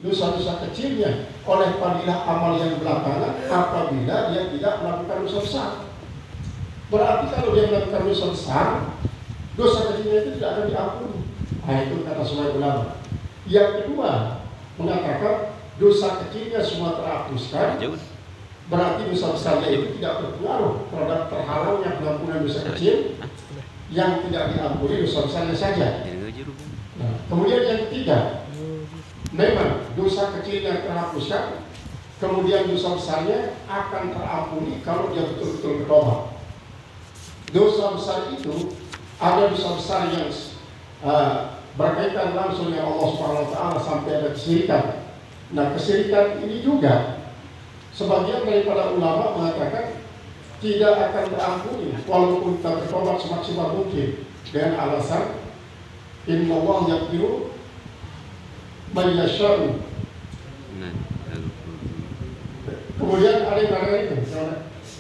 dosa-dosa kecilnya oleh fadilah amal yang belakangan apabila dia tidak melakukan dosa besar. Berarti kalau dia melakukan dosa besar, dosa kecilnya itu tidak akan diampuni. Nah, itu kata sebagian ulama. Yang kedua, mengatakan dosa kecilnya semua terhapuskan, berarti dosa besarnya itu tidak berpengaruh terhadap terhalangnya pengampunan dosa kecil, yang tidak diampuni dosa besarnya saja. Nah, kemudian yang ketiga, memang dosa kecilnya terhapuskan, kemudian dosa besarnya akan terampuni kalau dia betul-betul bertobat. Dosa besar itu ada dosa besar yang berkaitan langsung dengan Allah Subhanahu Wa Taala sampai ada kesyirikan. Nah, kesyirikan ini juga sebagian daripada ulama mengatakan tidak akan terampuni walaupun kita bertobat semaksimal mungkin dengan alasan Innallaha yaghfiru may yasha'u. Kemudian ada yang mengatakan itu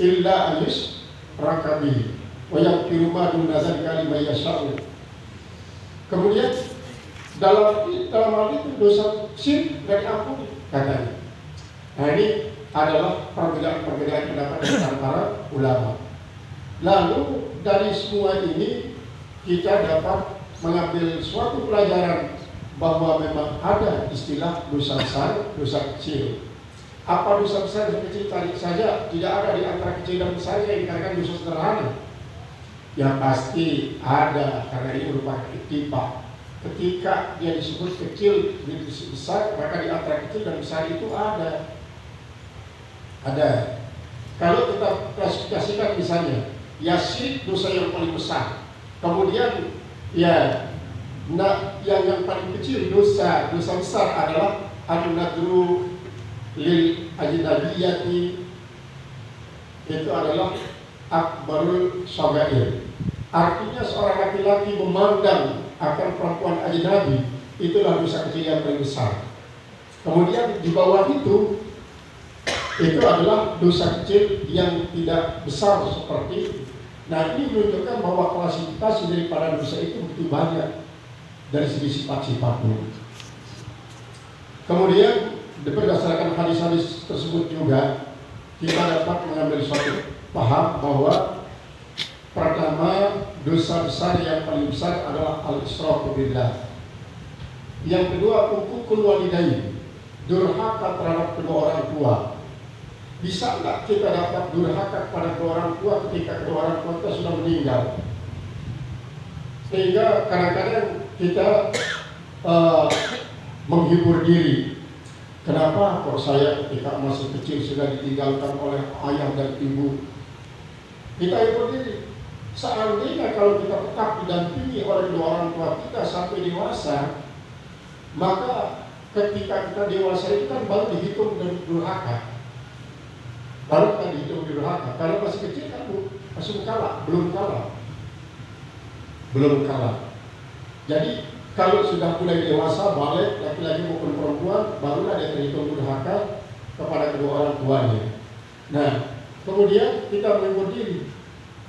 illa ayus rakabi wa yaghfiru ma duna dzalika liman yasha'u. Kemudian dalam hal itu dosa syirik dari ampuni katanya. Nah, ini adalah perbedaan pendapat antara ulama. Lalu dari semua ini kita dapat mengambil suatu pelajaran bahwa memang ada istilah dosa besar, dosa kecil. Apa dosa besar dan kecil tadi saja tidak ada di antara kecil dan besar yang dikatakan dosa sederhana. Yang pasti ada, karena ini merupakan ittifaq. Ketika dia disebut kecil, disebut besar, maka di antara kecil dan besar itu ada. Kalau kita klasifikasikan misalnya, ya syirik dosa yang paling besar. Kemudian ya, yang paling kecil dosa besar adalah an-nadru lil ajnabiyati, itu adalah akbarul shagair. Artinya seorang laki-laki memandang akan perempuan ajnabi, itulah dosa kecil yang paling besar. Kemudian di bawah itu adalah dosa kecil yang tidak besar seperti itu. Nah, ini menunjukkan bahwa klasifikasi daripada dosa itu begitu banyak dari segi sifat-sifatnya. Kemudian berdasarkan hadis-hadis tersebut juga kita dapat mengambil suatu paham bahwa pertama, dosa besar yang paling besar adalah al-israfu billah. Yang kedua, uququl walidain, durhaka terhadap kedua orang tua. Bisa enggak kita dapat durhaka kepada kedua orang tua ketika kedua orang tua kita sudah meninggal? Sehingga kadang-kadang kita menghibur diri. Kenapa kok saya ketika masih kecil sudah ditinggalkan oleh ayah dan ibu? Kita hibur diri. Seandainya kalau kita tetap didampingi oleh kedua orang tua kita sampai dewasa, maka ketika kita dewasa itu kan baru dihitung dari durhaka. Baru kan dihitung durhaka. Kalau masih kecil kan masih belum kalah. Jadi kalau sudah mulai dewasa, balik laki-laki maupun perempuan, barulah dia terhitung durhaka kepada kedua orang tuanya. Nah, kemudian kita menghibur diri.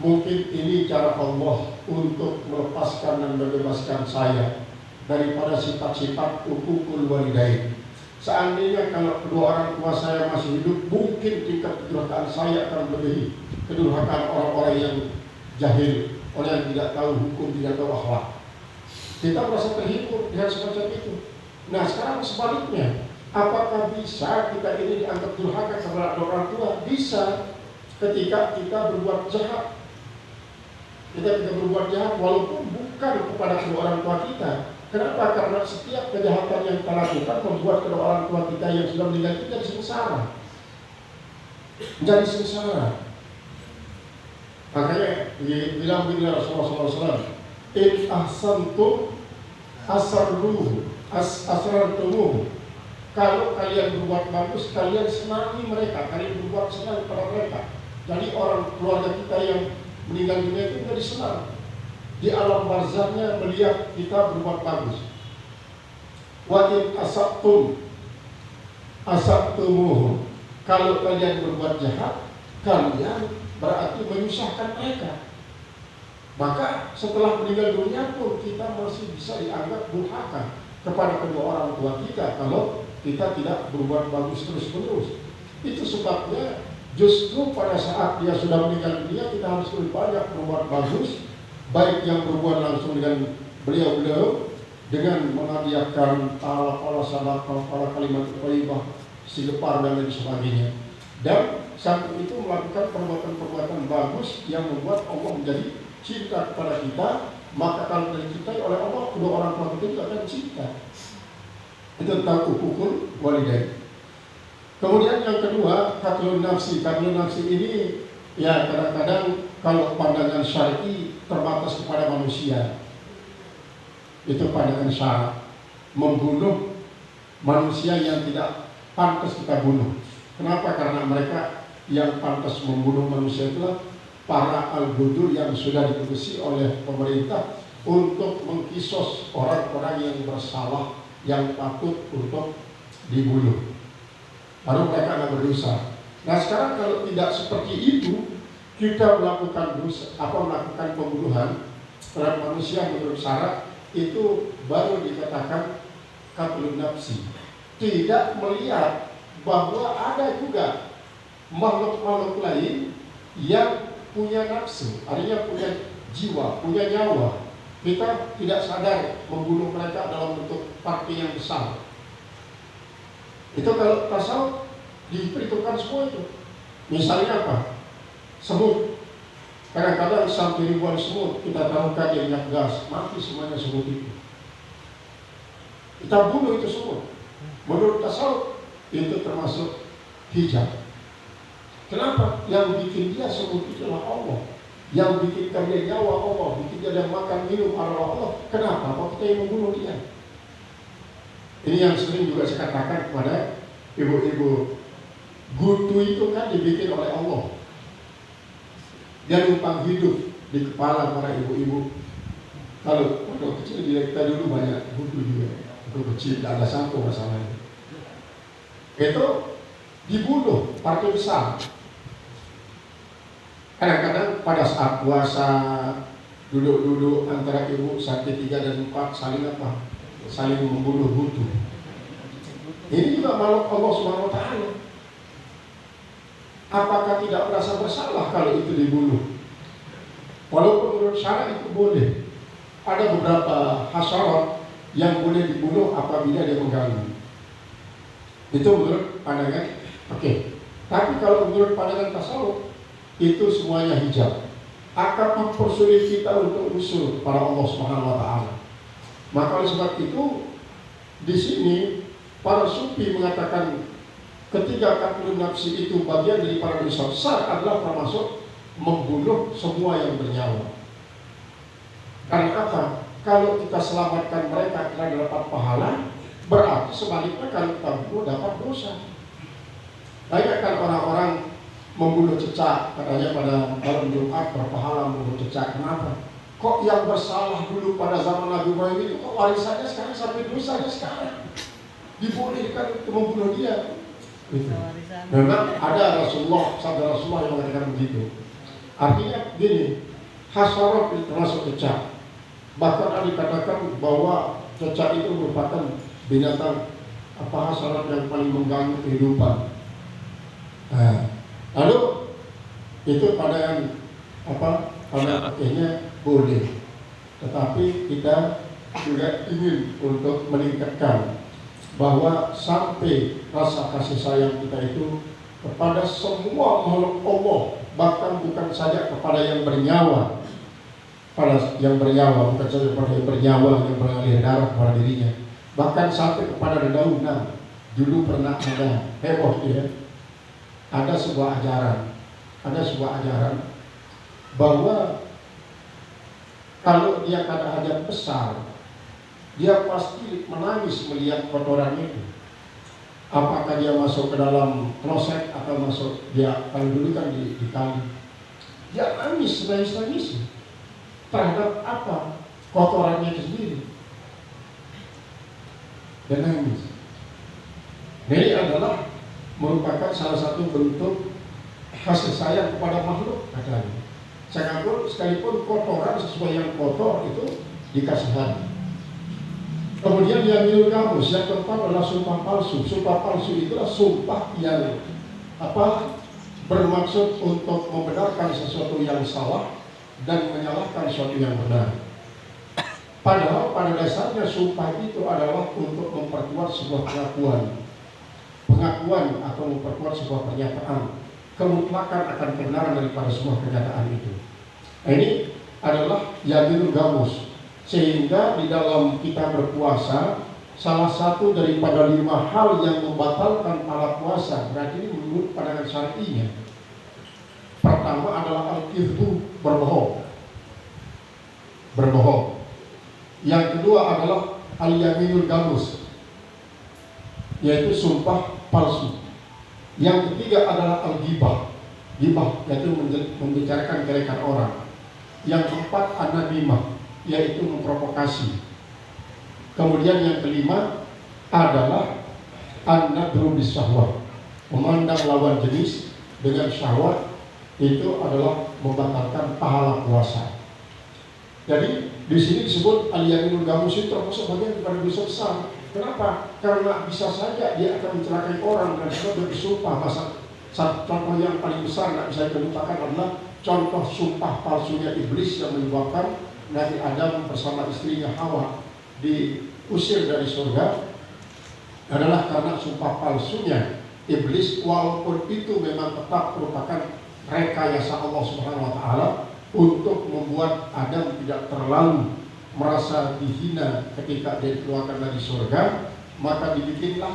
Mungkin ini cara Allah untuk melepaskan dan membebaskan saya daripada sifat-sifat uququl walidain. Seandainya kalau kedua orang tua saya masih hidup, mungkin tingkat kedurhakaan saya akan melebihi kedurhakaan orang-orang yang jahil, orang yang tidak tahu hukum, tidak tahu akhlak. Kita merasa terhibur dengan semacam itu. Nah, sekarang sebaliknya, apakah bisa kita ini dianggap durhaka kepada orang tua? Bisa, ketika kita berbuat jahat. Kita berbuat jahat walaupun bukan kepada kedua orang tua kita. Kenapa? Karena setiap kejahatan yang kita lakukan membuat kedua orang tua kita yang sudah meninggal itu jadi sengsara. Makanya bilang begini Rasulullah SAW, in ahsantum asrartumuh. Kalau kalian berbuat bagus, kalian senangi mereka, kalian berbuat senang pada mereka. Jadi orang keluarga kita yang meninggal dunia itu menjadi senang. Di alam barzahnya melihat kita berbuat bagus. Wa in asabtumuh. Kalau kalian berbuat jahat, kalian berarti menyusahkan mereka. Maka setelah meninggal dunia pun kita masih bisa dianggap durhaka kepada kedua orang tua kita kalau kita tidak berbuat bagus terus-menerus. Itu sebabnya justru pada saat dia sudah meninggal dunia, kita harus lebih banyak berbuat bagus, baik yang berbuat langsung dengan beliau-beliau, dengan menghadiahkan ala sadaqah, ala kalimat thayyibah, istighfar dan lain sebagainya. Dan samping itu melakukan perbuatan-perbuatan bagus yang membuat Allah menjadi cinta kepada kita. Maka kalau dicintai oleh Allah, kedua orang tua kita juga akan cinta. Itu tentang hukukul walidain. Kemudian yang kedua, qatlun nafsi. Qatlun nafsi ini ya kadang-kadang kalau pandangan syar'i terbatas kepada manusia. Itu pandangan syara, membunuh manusia yang tidak pantas kita bunuh. Kenapa? Karena mereka yang pantas membunuh manusia itulah para al-gudur yang sudah diputusi oleh pemerintah untuk mengkisos orang-orang yang bersalah, yang patut untuk dibunuh. Baru mereka akan berdosa. Nah sekarang kalau tidak seperti itu, kita melakukan dosa, melakukan pembunuhan terhadap manusia menurut syarat, itu baru dikatakan qatlun nafsi. Tidak melihat bahwa ada juga makhluk-makhluk lain yang punya nafsu, artinya punya jiwa, punya nyawa. Kita tidak sadar membunuh mereka dalam bentuk parti yang besar. Itu kalau tasawuf diperhitungkan semua itu. Misalnya apa? Semut. Kadang-kadang sampai ribuan semut kita taruhkan di minyak gas, mati semuanya semut itu. Kita bunuh itu semut. Menurut tasawuf itu termasuk hijab. Kenapa? Yang bikin dia semut itulah Allah. Yang bikin dia nyawa Allah, bikin dia makan minum adalah Allah. Kenapa? Apa kita yang membunuh dia? Ini yang sering juga saya katakan kepada ibu-ibu. Gutu itu kan dibikin oleh Allah. Dia numpang hidup di kepala para ibu-ibu. Kalau kecil kita dulu banyak gutu juga. Itu kecil, tidak ada satu masalahnya. Itu dibunuh partai besar. Kadang-kadang pada saat puasa duduk-duduk antara ibu sampai 3 dan 4 saling apa? Saling membunuh gutu. Ini juga makhluk Allah Subhanahu wa taala. Apakah tidak merasa bersalah kalau itu dibunuh? Walaupun menurut syara itu boleh. Ada beberapa hasyarat yang boleh dibunuh apabila dia mengganggu. Itu menurut pandangan oke. Tapi kalau menurut pandangan tasawuf, itu semuanya hijab. Akan mempersulit kita untuk usul para Allah Subhanahu wa taala. Maka oleh sebab itu di sini para sufi mengatakan ketiga qatlun nafsi itu bagian dari para dosa besar adalah termasuk membunuh semua yang bernyawa. Karena apa? Kalau kita selamatkan mereka kita dapat pahala, berarti sebaliknya kalau kita bunuh dapat dosa. Banyak kan orang-orang membunuh cecak, katanya pada malam Jumat berpahala membunuh cecak. Kenapa? Kok yang bersalah dulu pada zaman Nabi Ibrahim itu kok warisannya sekarang sampai dosanya sekarang dibolehkan untuk membunuh dia? Gitu. Memang ada sabda Rasulullah yang mengatakan begitu. Artinya gini, hasyarat itu termasuk cecak. Bahkan ada dikatakan bahwa cecak itu merupakan binatang hasyarat yang paling mengganggu kehidupan. Lalu itu pandangan pakainya boleh, tetapi kita juga ingin untuk meningkatkan bahwa sampai rasa kasih sayang kita itu kepada semua makhluk Allah, bahkan bukan saja kepada yang bernyawa, bukan saja kepada yang bernyawa yang mengalir darah kepada dirinya, bahkan sampai kepada dedaunan. Dulu pernah ada heboh ya. Ada sebuah ajaran bahwa kalau dia ada hajat besar, dia pasti menangis melihat kotoran itu. Apakah dia masuk ke dalam kloset atau masuk dia kalau dulu kan di kali. Dia nangis terhadap apa? Kotorannya itu sendiri. Dan nangis. Ini adalah merupakan salah satu bentuk kasih sayang kepada makhluk katanya. Sekalipun kotoran sesuai yang kotor itu dikasihani. Kemudian yaminul gamus, yang keempat adalah sumpah palsu. Sumpah palsu itulah sumpah yang bermaksud untuk membenarkan sesuatu yang salah dan menyalahkan sesuatu yang benar. Padahal pada dasarnya sumpah itu adalah untuk memperkuat sebuah pengakuan atau memperkuat sebuah pernyataan, kemutlakan akan kebenaran daripada sebuah pernyataan itu. Ini adalah yaminul gamus. Sehingga di dalam kita berpuasa, salah satu daripada 5 hal yang membatalkan pahala puasa, berarti ini menurut pandangan syar'inya. Pertama adalah al-kidbu, berbohong. Yang kedua adalah al-yaminul gamus, yaitu sumpah palsu. Yang ketiga adalah al-ghibah, yaitu membicarakan kejelekan orang. Yang keempat an-namimah, yaitu memprovokasi. Kemudian yang kelima adalah an-nadru bis-syahwat, memandang lawan jenis dengan syahwat, itu adalah membatalkan pahala puasa. Jadi di sini disebut al-yaminul gamus itu termasuk bagian daripada dosa besar. Kenapa? Karena bisa saja dia akan mencelakai orang dan sebab bersumpah. Contoh yang paling besar tidak bisa dilupakan adalah contoh sumpah palsunya iblis yang menyebabkan Nabi Adam bersama istrinya Hawa diusir dari surga, adalah karena sumpah palsunya iblis, walaupun itu memang tetap merupakan rekayasa Allah Subhanahu wa taala untuk membuat Adam tidak terlalu merasa dihina ketika dia dikeluarkan dari surga, maka dibikinkanlah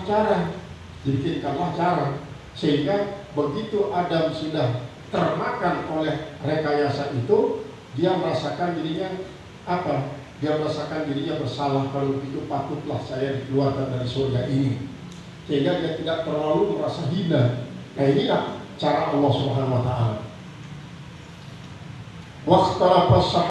cara sehingga begitu Adam sudah termakan oleh rekayasa itu, dia merasakan dirinya Dia merasakan dirinya bersalah, kalau begitu patutlah saya dikeluarkan dari surga ini, sehingga dia tidak terlalu merasa hina. Nah, inilah cara Allah Subhanahu wa taala.